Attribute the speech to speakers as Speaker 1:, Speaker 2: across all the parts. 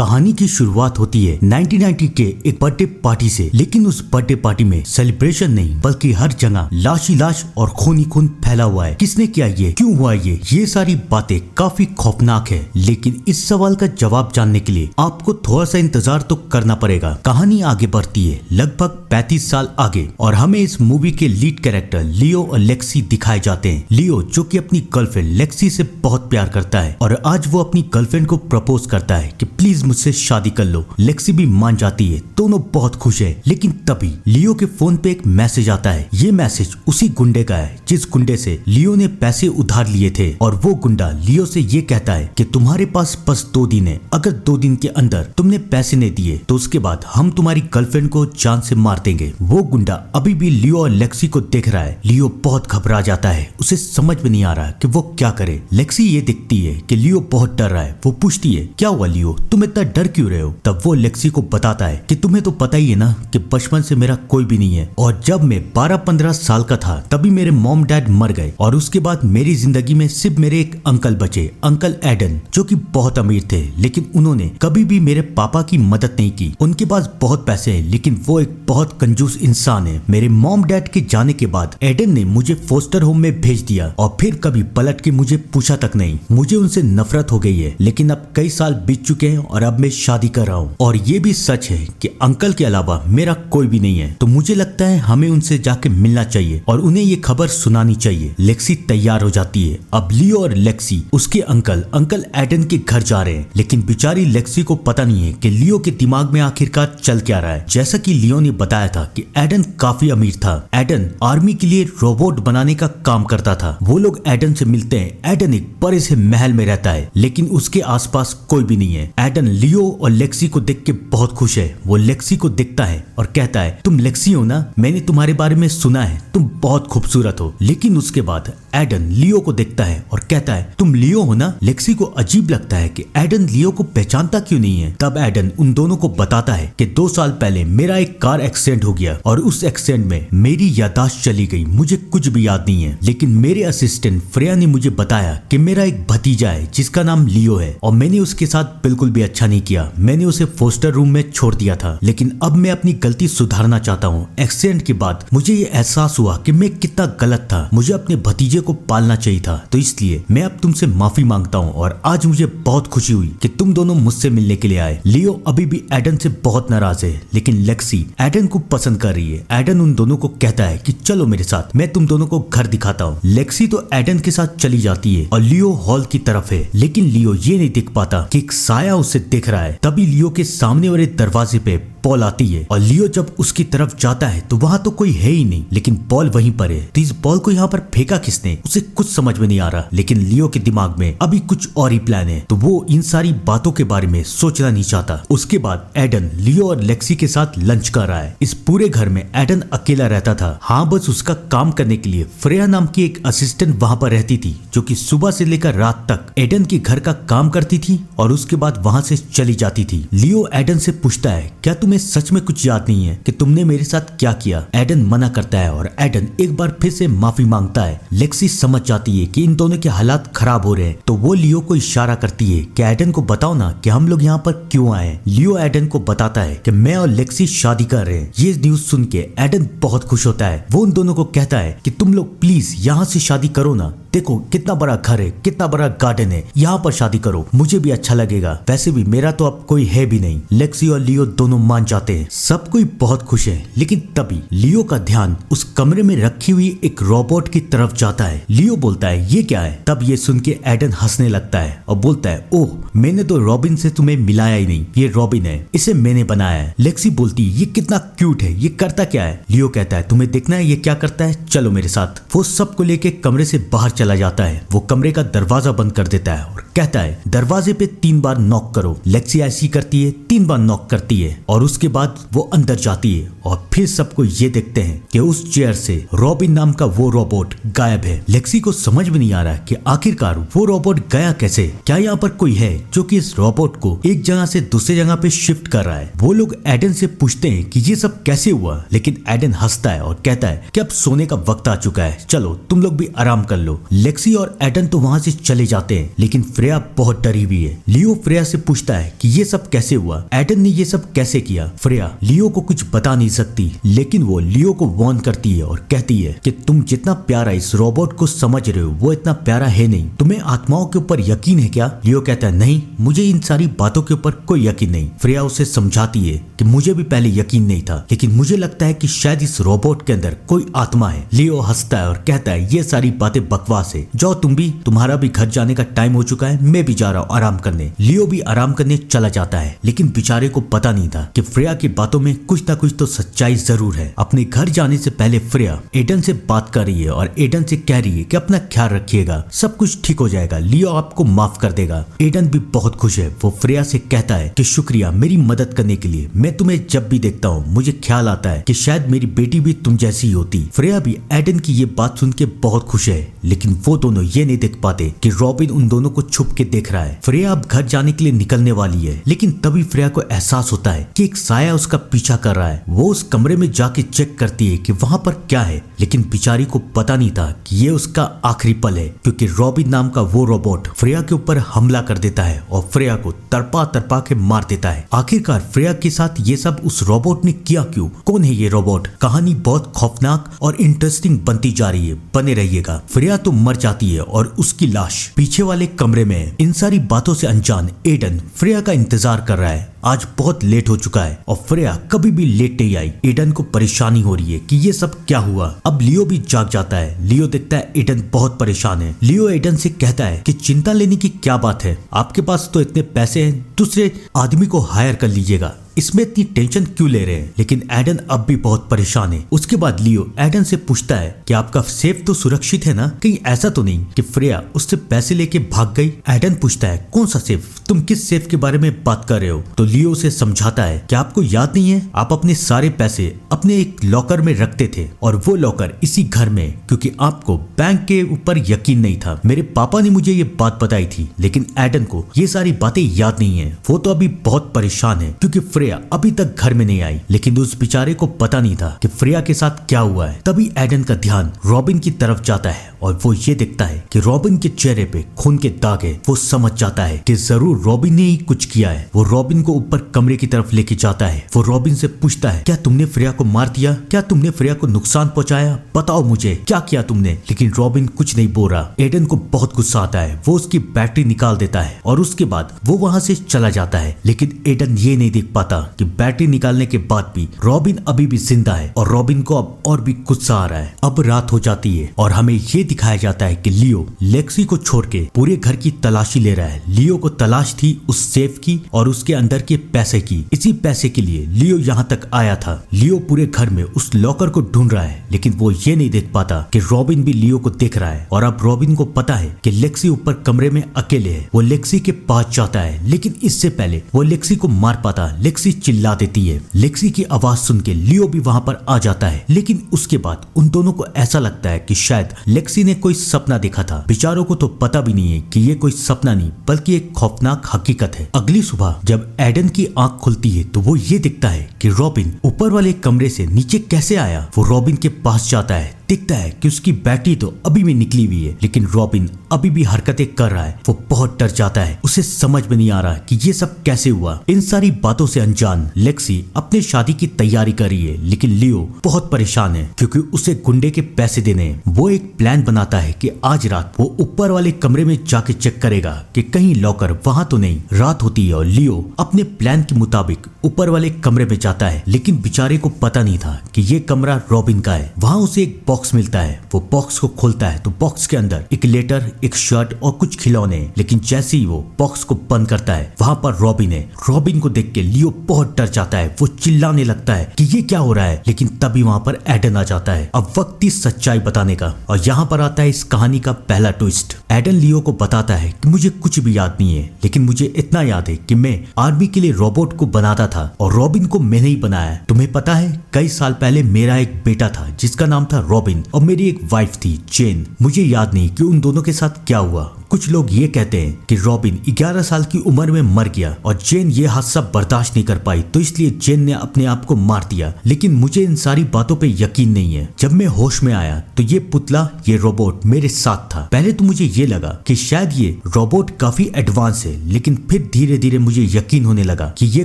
Speaker 1: कहानी की शुरुआत होती है 1990 के एक बर्थडे पार्टी से। लेकिन उस बर्थडे पार्टी में सेलिब्रेशन नहीं बल्कि हर जगह लाश ही लाश और खून ही खून फैला हुआ है। किसने किया ये, क्यों हुआ ये सारी बातें काफी खौफनाक है। लेकिन इस सवाल का जवाब जानने के लिए आपको थोड़ा सा इंतजार तो करना पड़ेगा। कहानी आगे बढ़ती है लगभग 35 साल आगे और हमें इस मूवी के लीड कैरेक्टर लियो और लेक्सी दिखाए जाते हैं। लियो जो कि अपनी गर्लफ्रेंड लेक्सी से बहुत प्यार करता है और आज वो अपनी गर्लफ्रेंड को प्रपोज करता है कि प्लीज मुझसे शादी कर लो। लेक्सी भी मान जाती है, दोनों बहुत खुश है। लेकिन तभी लियो के फोन पे एक मैसेज आता है। ये मैसेज उसी गुंडे का है जिस गुंडे से लियो ने पैसे उधार लिए थे और वो गुंडा लियो से ये कहता है कि तुम्हारे पास बस 2 दिन है, अगर 2 दिन के अंदर तुमने पैसे नहीं दिए तो उसके बाद हम तुम्हारी गर्लफ्रेंड को जान से मार देंगे। वो गुंडा अभी भी लियो और लेक्सी को देख रहा है। लियो बहुत घबरा जाता है, उसे समझ में नहीं आ रहा कि वो क्या करे। लेक्सी ये दिखती है कि लियो बहुत डर रहा है। वो पूछती है क्या हुआ लियो, तुम इतना डर क्यों रहे हो। तब वो लेक्सी को बताता है कि तुम्हें तो पता ही है ना कि बचपन से मेरा कोई भी नहीं है और जब मैं 12-15 साल का था तभी मेरे मॉम डैड मर गए और उसके बाद मेरी जिंदगी में सिर्फ मेरे एक अंकल बचे, अंकल एडन, जो कि बहुत अमीर थे। लेकिन उन्होंने कभी भी मेरे पापा की मदद नहीं की। उनके पास बहुत पैसे हैं लेकिन वो एक बहुत कंजूस इंसान है। मेरे मॉम डैड के जाने के बाद एडन ने मुझे फोस्टर होम में भेज दिया और फिर कभी पलट के मुझे पूछा तक नहीं। मुझे उनसे नफरत हो गई है। लेकिन अब कई साल बीत चुके हैं और अब मैं शादी कर रहा हूँ और ये भी सच है कि अंकल के अलावा मेरा कोई भी नहीं है। तो मुझे लगता है हमें उनसे जाके मिलना चाहिए और उन्हें ये खबर सुनानी चाहिए। लेक्सी तैयार हो जाती है। अब लियो और लेक्सी उसके अंकल एडन के घर जा रहे हैं। लेकिन बेचारी लेक्सी को पता नहीं है कि लियो के दिमाग में आखिरकार चल क्या रहा है। जैसा कि लियो ने बताया था कि एडन काफी अमीर था। एडन आर्मी के लिए रोबोट बनाने का काम करता था। वो लोग एडन से मिलते हैं। एडन एक बड़े से महल में रहता है लेकिन उसके आसपास कोई भी नहीं है। एडन लियो और लेक्सी को देख के बहुत खुश है। वो लेक्सी को देखता है और कहता है तुम लेक्सी हो ना, मैंने तुम्हारे बारे में सुना है, तुम बहुत खूबसूरत हो। लेकिन उसके बाद एडन लियो को देखता है और कहता है तुम लियो हो ना। लेक्सी को अजीब लगता है कि एडन लियो को पहचानता क्यों नहीं है। तब एडन उन दोनों को बताता है कि 2 साल पहले मेरा एक कार एक्सीडेंट हो गया और उस एक्सीडेंट में मेरी याददाश्त चली गई, मुझे कुछ भी याद नहीं है। लेकिन मेरे असिस्टेंट फ्रेया ने मुझे बताया कि मेरा एक भतीजा है जिसका नाम लियो है और मैंने उसके साथ बिल्कुल भी अच्छा नहीं किया। मैंने उसे फोस्टर रूम में छोड़ दिया था। लेकिन अब मैं अपनी गलती सुधारना चाहता हूँ। एक्सीडेंट के बाद मुझे ये एहसास हुआ कि मैं कितना गलत था। मुझे अपने भतीजे को पालना चाहिए था। तो इसलिए मैं अब तुमसे माफी मांगता हूँ और आज मुझे बहुत खुशी हुई कि तुम दोनों मुझसे मिलने के लिए आए। लियो अभी भी एडन से बहुत नाराज है लेकिन लेक्सी एडन को पसंद कर रही है। एडन उन दोनों को कहता है कि चलो मेरे साथ, मैं तुम दोनों को घर दिखाता हूँ। लेक्सी तो एडन के साथ चली जाती है और लियो हॉल की तरफ है। लेकिन लियो ये नहीं देख पाता कि एक साया उसे देख रहा है। तभी लियो के सामने वाले दरवाजे पे पॉल आती है और लियो जब उसकी तरफ जाता है तो वहां तो कोई है ही नहीं लेकिन पॉल वहीं पर है। तो इस बॉल को यहाँ पर फेंका किसने, उसे कुछ समझ में नहीं आ रहा। लेकिन लियो के दिमाग में अभी कुछ और ही प्लान है तो वो इन सारी बातों के बारे में सोचना नहीं चाहता। उसके बाद एडन लियो और लेक्सी के साथ लंच कर रहा है। इस पूरे घर में एडन अकेला रहता था। हाँ, बस उसका काम करने के लिए फ्रेया नाम की एक असिस्टेंट वहां पर रहती थी जो कि सुबह से लेकर रात तक एडन के घर का काम करती थी और उसके बाद वहां से चली जाती थी। लियो एडन से पूछता है क्या तुम्हें सच में कुछ याद नहीं है कि तुमने मेरे साथ क्या किया। एडन मना करता है और एडन एक बार फिर से माफी मांगता है। लेक्सी समझ जाती है कि इन दोनों के हालात खराब हो रहे हैं तो वो लियो को इशारा करती है कि एडन को बताओ ना कि हम लोग यहाँ पर क्यों आए। लियो एडन को बताता है कि मैं और लेक्सी शादी कर रहे हैं। ये न्यूज सुन के एडन बहुत खुश होता है। वो उन दोनों को कहता है कि तुम लोग प्लीज यहाँ से शादी करो ना, देखो कितना बड़ा घर है, कितना बड़ा गार्डन है, यहाँ पर शादी करो, मुझे भी अच्छा लगेगा। वैसे भी मेरा तो अब कोई है भी नहीं। लेक्सी और लियो दोनों मान जाते हैं। सब कोई बहुत खुश है। लेकिन तभी लियो का ध्यान उस कमरे में रखी हुई एक रोबोट की तरफ जाता है। लियो बोलता है ये क्या है। तब ये सुन के एडन हंसने लगता है और बोलता है ओह, मैंने तो रॉबिन से तुम्हें मिलाया ही नहीं, ये रॉबिन है, इसे मैंने बनाया है। लेक्सी बोलती है ये कितना क्यूट है, ये करता क्या है। लियो कहता है तुम्हें देखना है ये क्या करता है, चलो मेरे साथ। वो सबको लेके कमरे से बाहर चला जाता है। वो कमरे का दरवाजा बंद कर देता है और कहता है दरवाजे पे 3 बार नॉक करो। लेक्सी ऐसी करती है, 3 बार नॉक करती है और उसके बाद वो अंदर जाती है और फिर सबको ये देखते हैं कि उस चेयर से रॉबिन नाम का वो रोबोट गायब है। लेक्सी को समझ में नहीं आ रहा कि आखिरकार वो रोबोट गया कैसे। क्या यहाँ पर कोई है जो कि इस रोबोट को एक जगह से दूसरी जगह पे शिफ्ट कर रहा है। वो लोग एडन से पूछते हैं कि ये सब कैसे हुआ लेकिन एडन हंसता है और कहता है कि अब सोने का वक्त आ चुका है, चलो तुम लोग भी आराम कर लो। लेक्सी और एडन तो वहां से चले जाते हैं लेकिन फ्रेया फ्रेया बहुत डरी हुई है। लियो फ्रेया से पूछता है कि ये सब कैसे हुआ, एडन ने ये सब कैसे किया। फ्रेया लियो को कुछ बता नहीं सकती, लेकिन वो लियो को वार्न करती है और कहती है कि तुम जितना प्यारा इस रोबोट को समझ रहे हो वो इतना प्यारा है नहीं। तुम्हें आत्माओं के ऊपर यकीन है क्या? लियो कहता है नहीं, मुझे इन सारी बातों के ऊपर कोई यकीन नहीं। फ्रेया उसे समझाती है कि मुझे भी पहले यकीन नहीं था, लेकिन मुझे लगता है कि शायद इस रोबोट के अंदर कोई आत्मा है। लियो हंसता है और कहता है ये सारी बातें बकवास है, जाओ तुम भी, तुम्हारा भी घर जाने का टाइम हो चुका है, मैं भी जा रहा हूँ आराम करने। लियो भी आराम करने चला जाता है, लेकिन बेचारे को पता नहीं था कि फ्रेया की बातों में कुछ ना कुछ तो सच्चाई जरूर है। अपने घर जाने से पहले फ्रेया एडन से बात कर रही है और एडन से कह रही है कि अपना ख्याल रखिएगा, सब कुछ ठीक हो जाएगा, लियो आपको माफ कर देगा। एडन भी बहुत खुश है। वो फ्रेया से कहता है कि शुक्रिया मेरी मदद करने के लिए, मैं तुम्हें जब भी देखता हूँ मुझे ख्याल आता है कि शायद मेरी बेटी भी तुम जैसी ही होती। फ्रेया भी एडन की ये बात सुन के बहुत खुश है, लेकिन वो दोनों ये नहीं देख पाते कि रॉबिन उन दोनों को छुप के देख रहा है। फ्रेया अब घर जाने के लिए निकलने वाली है, लेकिन तभी फ्रेया को एहसास होता है कि एक साया उसका पीछा कर रहा है। वो उस कमरे में जाके चेक करती है कि वहां पर क्या है, लेकिन बेचारी को पता नहीं था कि ये उसका आखिरी पल है, क्योंकि रॉबिन नाम का वो रोबोट फ्रेया के ऊपर हमला कर देता है और फ्रेया को तड़पा तड़पा के मार देता है। आखिरकार फ्रेया के साथ ये सब उस रोबोट ने किया क्यों? कौन है ये रोबोट? कहानी बहुत खौफनाक और इंटरेस्टिंग बनती जा रही है, बने रहिएगा। फ्रेया तो मर जाती है और उसकी लाश पीछे वाले कमरे में है। इन सारी बातों से अनजान एडन फ्रेया का इंतजार कर रहा है। आज बहुत लेट हो चुका है और फ्रेया कभी भी लेट नहीं आई। एडन को परेशानी हो रही है कि ये सब क्या हुआ। अब लियो भी जाग जाता है। लियो देखता है एडन बहुत परेशान है। लियो एडन से कहता है कि चिंता लेने की क्या बात है, आपके पास तो इतने पैसे हैं, दूसरे आदमी को हायर कर लीजिएगा, इसमें इतनी टेंशन क्यों ले रहे हैं। लेकिन एडन अब भी बहुत परेशान है। उसके बाद लियो एडन से पूछता है कि आपका सेफ तो सुरक्षित है ना, कहीं ऐसा तो नहीं कि फ्रेया उससे पैसे लेके भाग गई। एडन पूछता है कौन सा सेफ, तुम किस सेफ के बारे में बात कर रहे हो? तो लियो उसे समझाता है कि आपको याद नहीं है, आप अपने सारे पैसे अपने एक लॉकर में रखते थे और वो लॉकर इसी घर में, क्योंकि आपको बैंक के ऊपर यकीन नहीं था। मेरे पापा ने मुझे ये बात बताई थी, लेकिन एडन को ये सारी बातें याद नहीं है। वो तो अभी बहुत परेशान है क्योंकि फ्रेया अभी तक घर में नहीं आई, लेकिन उस बेचारे को पता नहीं था कि फ्रेया के साथ क्या हुआ है। तभी एडन का ध्यान रॉबिन की तरफ जाता है और वो ये देखता है कि रॉबिन के चेहरे पे खून के दाग है। वो समझ जाता है कि जरूर रॉबिन ने ही कुछ किया है। वो रॉबिन को ऊपर कमरे की तरफ लेके जाता है। वो रॉबिन से पूछता है क्या तुमने फ्रेया को मार दिया, क्या तुमने फ्रेया को नुकसान पहुंचाया, बताओ मुझे क्या किया तुमने। लेकिन रॉबिन कुछ नहीं बोल रहा। एडन को बहुत गुस्सा आता है। वो उसकी बैटरी निकाल देता है और उसके बाद वो वहां से चला जाता है। लेकिन एडन ये नहीं देख पाता कि बैटरी निकालने के बाद भी रॉबिन अभी भी जिंदा है और रॉबिन को अब और भी गुस्सा आ रहा है। अब रात हो जाती है और हमें ये दिखाया जाता है कि लियो लेक्सी को छोड़ के पूरे घर की तलाशी ले रहा है। लियो को तलाश थी उस सेफ की और उसके अंदर के पैसे की। इसी पैसे के लिए लियो यहाँ तक आया था। लियो पूरे घर में उस लॉकर को ढूंढ रहा है, लेकिन वो ये नहीं देख पाता कि रॉबिन भी लियो को देख रहा है और अब रॉबिन को पता है कि लेक्सी ऊपर कमरे में अकेले है। वो लेक्सी के पास जाता है, लेकिन इससे पहले वो लेक्सी को मार पाता। लेक्सी चिल्ला देती है। लेक्सी की आवाज सुन के लियो भी वहां पर आ जाता है, लेकिन उसके बाद उन दोनों को ऐसा लगता है कि शायद लेक्सी ने कोई सपना देखा था। बेचारों को तो पता भी नहीं है कि ये कोई सपना नहीं बल्कि एक खौफनाक हकीकत है। अगली सुबह जब एडन की आंख खुलती है तो वो ये दिखता है कि रॉबिन ऊपर वाले कमरे से नीचे कैसे आया। वो रॉबिन के पास जाता है, दिखता है कि उसकी बैटरी तो अभी भी निकली हुई है, लेकिन रॉबिन अभी भी हरकतें कर रहा है। वो बहुत डर जाता है। उसे समझ में नहीं आ रहा कि ये सब कैसे हुआ। इन सारी बातों से अनजान लेक्सी अपने शादी की तैयारी कर रही है, लेकिन लियो बहुत परेशान है क्योंकि उसे गुंडे के पैसे देने हैं। वो एक प्लान बनाता है कि आज रात वो ऊपर वाले कमरे में जाके चेक करेगा कि कहीं लॉकर वहां तो नहीं। रात होती है और लियो अपने प्लान के मुताबिक ऊपर वाले कमरे में जाता है, लेकिन बेचारे को पता नहीं था कि ये कमरा रॉबिन का है। वहां उसे एक बॉक्स मिलता है। वो बॉक्स को खोलता है तो बॉक्स के अंदर एक लेटर, एक शर्ट और कुछ खिलौने, लेकिन जैसे ही वो बॉक्स को बंद करता है वहां पर रॉबिन है। रॉबिन को देख के लियो बहुत डर जाता है। वो चिल्लाने लगता है कि ये क्या हो रहा है, लेकिन तभी वहां पर एडन आ जाता है। अब वक्त थी सच्चाई बताने का और यहाँ पर आता है इस कहानी का पहला ट्विस्ट। एडन लियो को बताता है कि मुझे कुछ भी याद नहीं है, लेकिन मुझे इतना याद है कि मैं आर्मी के लिए रोबोट को बनाता था और रॉबिन को मैंने ही बनाया। तुम्हें पता है कई साल पहले मेरा एक बेटा था जिसका नाम था रॉबिन और मेरी एक वाइफ थी जेन। मुझे याद नहीं कि उन दोनों के साथ क्या हुआ, कुछ लोग ये कहते हैं कि रॉबिन 11 साल की उम्र में मर गया और जेन ये हादसा बर्दाश्त नहीं कर पाई, तो इसलिए जेन ने अपने आप को मार दिया। लेकिन मुझे इन सारी बातों पे यकीन नहीं है। जब मैं होश में आया तो ये पुतला, ये रोबोट मेरे साथ था। पहले तो मुझे ये लगा कि शायद ये रोबोट काफी एडवांस है, लेकिन फिर धीरे धीरे मुझे यकीन होने लगा कि ये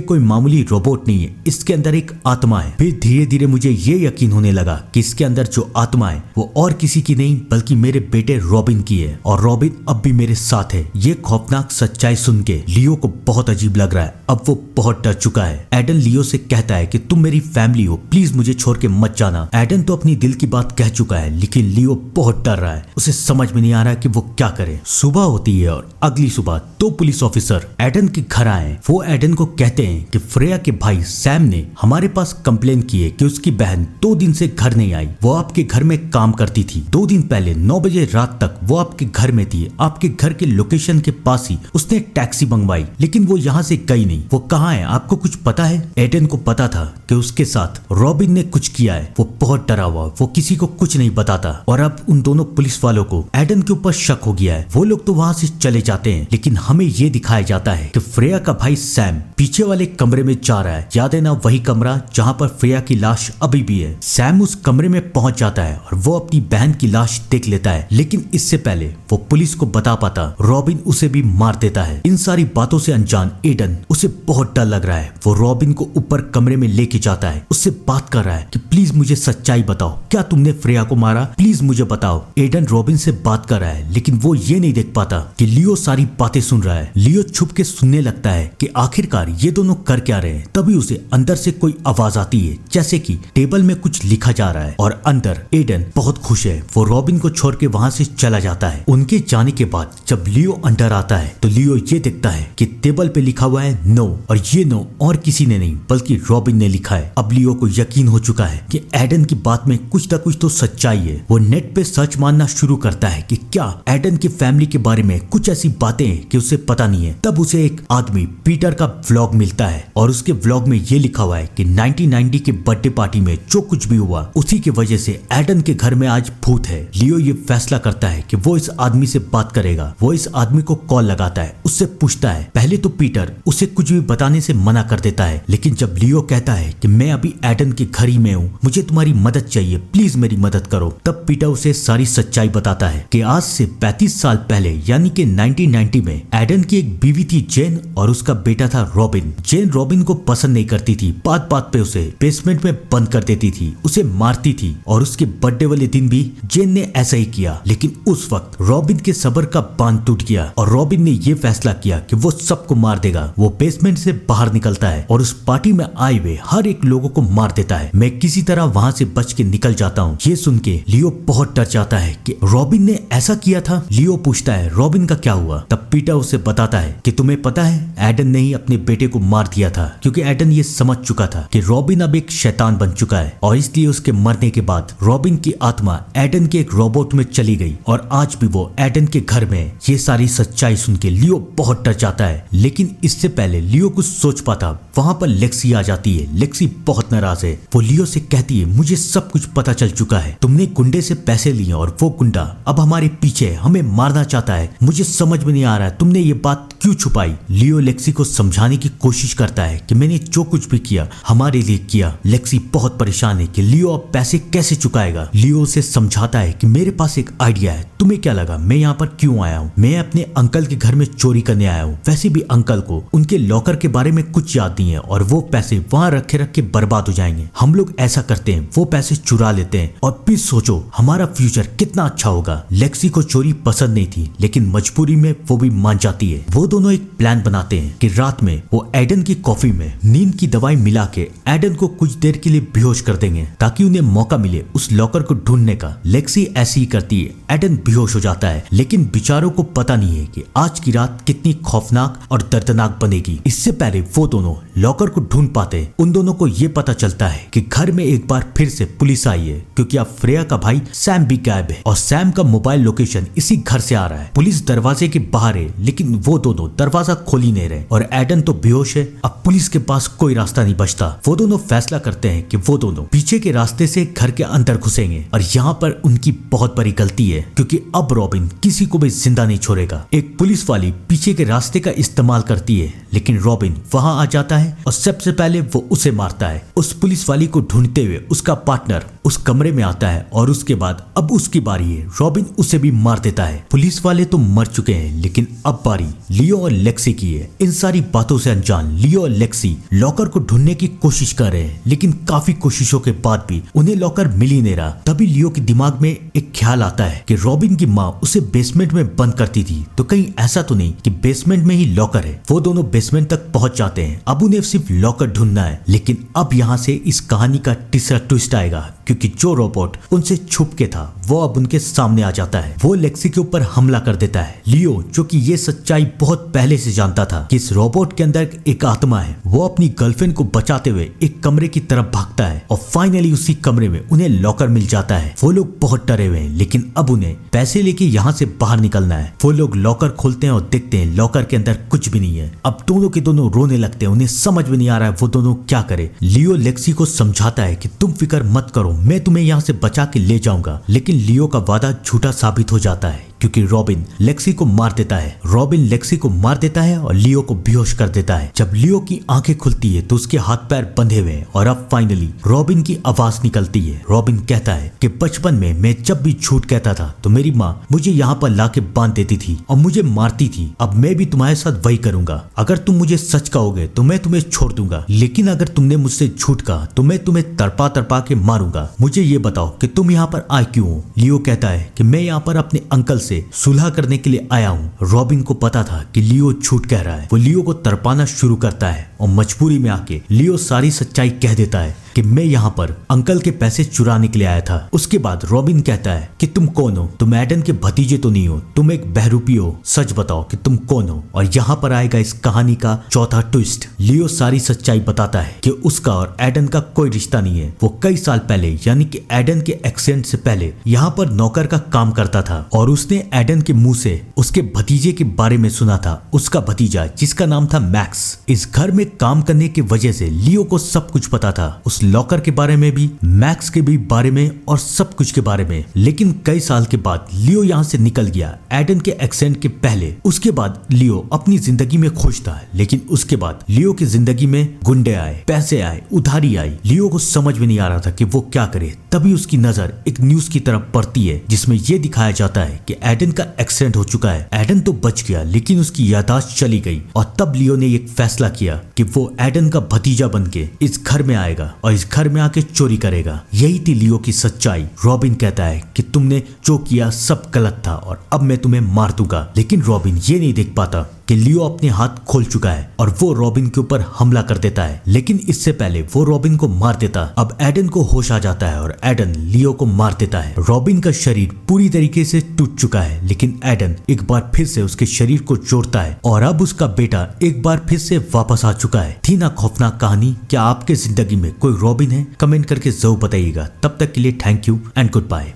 Speaker 1: कोई मामूली रोबोट नहीं है, इसके अंदर एक आत्मा है। फिर धीरे धीरे मुझे ये यकीन होने लगा कि इसके अंदर जो आत्मा है वो और किसी की नहीं बल्कि मेरे बेटे रॉबिन की है, और रॉबिन अब भी मेरे साथ है। ये खौफनाक सच्चाई सुन के लियो को बहुत अजीब लग रहा है। अब वो बहुत डर चुका है। एडन लियो से कहता है कि तुम मेरी फैमिली हो, प्लीज मुझे छोड़ के मत जाना। एडन तो अपनी दिल की बात कह चुका है, लेकिन लियो बहुत डर रहा है। उसे समझ में नहीं आ रहा कि वो क्या करे। सुबह होती है और अगली सुबह 2 पुलिस ऑफिसर एडन के घर आए। वो एडन को कहते हैं कि फ्रेया के भाई सैम ने हमारे पास कंप्लेन की है कि उसकी बहन 2 दिन से घर नहीं आई। वो आपके घर में काम करती थी। 2 दिन पहले 9 बजे रात तक वो आपके घर में थी। आपके घर के लोकेशन के पास ही उसने टैक्सी मंगवाई, लेकिन वो यहाँ से गई नहीं। वो कहाँ है, आपको कुछ पता है? एडन को पता था कि उसके साथ रॉबिन ने कुछ किया है। वो बहुत डरा हुआ, वो किसी को कुछ नहीं बताता। और अब उन दोनों पुलिस वालों को एडन के ऊपर शक हो गया है। वो लोग तो वहाँ से चले जाते हैं, लेकिन हमें ये दिखाया जाता है कि फ्रेया का भाई सैम पीछे वाले कमरे में जा रहा है। याद है ना, वही कमरा जहाँ पर फ्रेया की लाश अभी भी है। सैम उस कमरे में पहुंच जाता है और वो अपनी बहन की लाश देख लेता है, लेकिन इससे पहले वो पुलिस को बता पाता रॉबिन उसे भी मार देता है। इन सारी बातों से अनजान एडन, उसे बहुत डर लग रहा है। वो रॉबिन को ऊपर कमरे में लेके जाता है, उससे बात कर रहा है कि प्लीज मुझे सच्चाई बताओ, क्या तुमने फ्रेया को मारा? प्लीज मुझे बताओ। एडन रॉबिन से बात कर रहा है, लेकिन वो ये नहीं देख पाता कि लियो सारी बातें सुन रहा है। लियो छुप के सुनने लगता है कि आखिरकार ये दोनों कर क्या रहे हैं। तभी उसे अंदर से कोई आवाज आती है, जैसे कि टेबल में कुछ लिखा जा रहा है, और अंदर एडन बहुत खुश है। वो रॉबिन को छोड़ के वहाँ से चला जाता है। उनके जाने के बाद जब लियो अंदर आता है तो लियो ये देखता है कि टेबल पे लिखा हुआ है नो, और ये नो और किसी ने नहीं बल्कि रॉबिन ने लिखा है। अब लियो को यकीन हो चुका है कि एडन की बात में कुछ ना कुछ तो सच्चाई है। वो नेट पे सर्च मारना शुरू करता है कि क्या एडन की फैमिली के बारे में कुछ ऐसी बातें हैं कि उसे पता नहीं है। तब उसे एक आदमी पीटर का व्लॉग मिलता है, और उसके व्लॉग में ये लिखा हुआ है कि 1990 के बर्थडे पार्टी में जो कुछ भी हुआ उसी की वजह से एडन के घर में आज भूत है। लियो ये फैसला करता है कि वो इस आदमी से बात करेगा। वो इस आदमी को कॉल लगाता है, उससे पूछता है। पहले तो पीटर उसे कुछ भी बताने से मना कर देता है, लेकिन जब लियो कहता है कि मैं अभी एडन के घर ही में हूँ, मुझे तुम्हारी मदद चाहिए, प्लीज मेरी मदद करो, तब पीटर उसे सारी सच्चाई बताता है कि आज से 35 साल पहले यानी कि 1990 में एडन की एक बीवी थी जेन, और उसका बेटा था रॉबिन। जेन रॉबिन को पसंद नहीं करती थी, बात बात पे उसे बेसमेंट में बंद कर देती थी, उसे मारती थी, और उसके बर्थडे वाले दिन भी जेन ने ऐसा ही किया। लेकिन उस वक्त रॉबिन के सब्र का बांध टूट गया, और रॉबिन ने ये फैसला किया कि वो सबको मार देगा। वो बेसमेंट से बाहर निकलता है और उस पार्टी में आए हुए हर एक लोगों को मार देता है। मैं किसी तरह वहाँ से बच के निकल जाता हूँ। ये सुन के लियो बहुत डर जाता है कि रॉबिन ने ऐसा किया था। लियो पूछता है रॉबिन का क्या हुआ? तब पीटर उसे बताता है कि तुम्हें पता है एडन ने ही अपने बेटे को मार दिया था, क्योंकि एडन ये समझ चुका था कि रॉबिन अब एक शैतान बन चुका है, और इसलिए उसके मरने के बाद रॉबिन की आत्मा एडन के एक रोबोट में चली गई, और आज भी वो एडन के घर में। ये सारी सच्चाई सुन के लियो बहुत डर जाता है, लेकिन इससे पहले लियो कुछ सोच पाता वहां पर लेक्सी आ जाती है। लेक्सी बहुत नाराज है। वो लियो से कहती है मुझे सब कुछ पता चल चुका है, तुमने गुंडे से पैसे लिए और वो गुंडा अब हमारे पीछे हमें मारना चाहता है। मुझे समझ में नहीं आ रहा है तुमने ये बात क्यों छुपाई। लियो लेक्सी को समझाने की कोशिश करता है कि मैंने जो कुछ भी किया हमारे लिए किया। लेक्सी बहुत परेशान है कि लियो अब पैसे कैसे चुकाएगा। लियो उसे समझाता है कि मेरे पास एक आइडिया है, तुम्हें क्या लगा मैं यहाँ पर क्यों आया हूँ? मैं अपने अंकल के घर में चोरी करने आया हूँ। वैसे भी अंकल को उनके लॉकर के बारे में कुछ याद नहीं है, और वो पैसे वहाँ रखे रख के बर्बाद हो जाएंगे। हम लोग ऐसा करते हैं, वो पैसे चुरा लेते हैं, और फिर सोचो हमारा फ्यूचर कितना अच्छा होगा। लेक्सी को चोरी पसंद नहीं थी, लेकिन मजबूरी में वो भी मान जाती है। वो दोनों एक प्लान बनाते हैं कि रात में वो एडन की कॉफी में नींद की दवाई मिला के एडन को कुछ देर के लिए बेहोश कर देंगे, ताकि उन्हें मौका मिले उस लॉकर को ढूंढने का। लेक्सी ऐसी ही करती है, एडन बेहोश हो जाता है, लेकिन बेचारों को पता नहीं है कि आज की रात कितनी खौफनाक और दर्दनाक बनेगी। इससे पहले वो दोनों लॉकर को ढूंढ पाते, उन दोनों को ये पता चलता है कि घर में एक बार फिर से पुलिस आई है, क्योंकि अब फ्रेया का भाई सैम भी गायब है, और सैम का मोबाइल लोकेशन इसी घर से आ रहा है। पुलिस दरवाजे के बाहर है, लेकिन वो दोनों दरवाजा खोल ही नहीं रहे, और एडन तो बेहोश है। अब पुलिस के पास कोई रास्ता नहीं बचता। वो दोनों फैसला करते हैं कि वो दोनों पीछे के रास्ते से घर के अंदर घुसेंगे, और यहाँ पर उनकी बहुत बड़ी गलती है, क्योंकि अब रॉबिन किसी को भी जिंदा नहीं छोड़ेगा। एक पुलिस वाली पीछे के रास्ते का इस्तेमाल करती है, लेकिन रॉबिन वहां आ जाता है और सबसे पहले वो उसे मारता है। उस पुलिस वाली को ढूंढते हुए उसका पार्टनर उस कमरे में आता है और उसके बाद अब उसकी बारी है। रॉबिन उसे भी मार देता है। पुलिस वाले तो मर चुके हैं, लेकिन अब बारी लियो और लेक्सी की है। इन सारी बातों से अनजान लियो और लेक्सी लॉकर को ढूंढने की कोशिश कर रहे हैं, लेकिन काफी कोशिशों के बाद भी उन्हें लॉकर मिल ही नहीं रहा। तभी लियो के दिमाग में एक ख्याल आता है कि रॉबिन की माँ उसे बेसमेंट में बंद करती थी, तो कहीं ऐसा तो नहीं कि बेसमेंट में ही लॉकर है। वो दोनों बेसमेंट तक पहुंच जाते हैं। अब उन्हें सिर्फ लॉकर ढूंढना है, लेकिन अब यहाँ से इस कहानी का तीसरा ट्विस्ट आएगा, क्योंकि जो रोबोट उनसे छुप के था वो अब उनके सामने आ जाता है। वो लेक्सी के ऊपर हमला कर देता है। लियो, जो कि ये सच्चाई बहुत पहले से जानता था कि इस रोबोट के अंदर एक आत्मा है, वो अपनी गर्लफ्रेंड को बचाते हुए एक कमरे की तरफ भागता है और फाइनली उसी कमरे में उन्हें लॉकर मिल जाता है। वो लोग बहुत डरे हुए हैं, लेकिन अब उन्हें पैसे लेके यहाँ से बाहर निकलना है। वो लोग लॉकर खोलते हैं और देखते हैं लॉकर के अंदर कुछ भी नहीं है। अब दोनों के दोनों रोने लगते हैं। उन्हें समझ में नहीं आ रहा है वो दोनों क्या करे। लियो लेक्सी को समझाता है कि तुम फिक्र मत करो, मैं तुम्हें यहाँ से बचा के ले जाऊंगा, लेकिन लियो का वादा झूठा साबित हो जाता है, क्योंकि रॉबिन लेक्सी को मार देता है। रॉबिन लेक्सी को मार देता है और लियो को बेहोश कर देता है। जब लियो की आंखें खुलती है तो उसके हाथ पैर बंधे हुए हैं और अब फाइनली रॉबिन की आवाज निकलती है। रॉबिन कहता है कि बचपन में मैं जब भी झूठ कहता था तो मेरी माँ मुझे यहाँ पर लाके बांध देती थी और मुझे मारती थी। अब मैं भी तुम्हारे साथ वही करूंगा। अगर तुम मुझे सच कहोगे तो मैं तुम्हें छोड़ दूंगा, लेकिन अगर तुमने मुझसे झूठ कहा तो मैं तुम्हें तड़पा तड़पा के मारूंगा। मुझे ये बताओ कि तुम यहाँ पर आए क्यों हो? लियो कहता है कि मैं यहाँ पर अपने अंकल से सुलह करने के लिए आया हूँ। रॉबिन को पता था कि लियो झूठ कह रहा है। वो लियो को तड़पाना शुरू करता है और मजबूरी में आके लियो सारी सच्चाई कह देता है कि मैं यहाँ पर अंकल के पैसे चुराने के लिए आया था। उसके बाद रॉबिन कहता है कि तुम कौन हो? तुम एडन के भतीजे तो नहीं हो, तुम एक बहरूपी हो। सच बताओ कि तुम कौन हो? और यहाँ पर आएगा इस कहानी का चौथा ट्विस्ट। लियो सारी सच्चाई बताता है कि उसका और एडन का कोई रिश्ता नहीं है। वो कई साल पहले, यानी कि एडन के एक्सीडेंट से पहले यहाँ पर नौकर का काम करता था और उसने एडन के मुंह से उसके भतीजे के बारे में सुना था। उसका भतीजा जिसका नाम था मैक्स। इस घर में काम करने की वजह से लियो को सब कुछ पता था, उस लॉकर के बारे में भी, मैक्स के भी बारे में और सब कुछ के बारे में। लेकिन कई साल के बाद लियो यहाँ से निकल गया एडन के एक्सीडेंट के पहले। उसके बाद लियो अपनी जिंदगी में खुश था, लेकिन उसके बाद लियो की जिंदगी में गुंडे आए, पैसे आए, उधारी आई। लियो को समझ में नहीं आ रहा था कि वो क्या करे। तभी उसकी नजर एक न्यूज की तरफ पड़ती है जिसमें यह दिखाया जाता है कि एडन का एक्सीडेंट हो चुका है। एडन तो बच गया, लेकिन उसकी याददाश्त चली गई और तब लियो ने एक फैसला किया कि वो एडन का भतीजा बन के इस घर में आएगा और इस घर में आके चोरी करेगा। यही थी लियो की सच्चाई। रॉबिन कहता है कि तुमने जो किया सब गलत था और अब मैं तुम्हें मार दूंगा, लेकिन रॉबिन ये नहीं देख पाता कि लियो अपने हाथ खोल चुका है और वो रॉबिन के ऊपर हमला कर देता है। लेकिन इससे पहले वो रॉबिन को मार देता। अब एडन को होश आ जाता है और एडन लियो को मार देता है। रॉबिन का शरीर पूरी तरीके से टूट चुका है, लेकिन एडन एक बार फिर से उसके शरीर को जोड़ता है और अब उसका बेटा एक बार फिर से वापस आ चुका है। थी ना खौफनाक कहानी? क्या आपके जिंदगी में कोई रॉबिन है? कमेंट करके जरूर बताइएगा। तब तक के लिए thank you and good bye.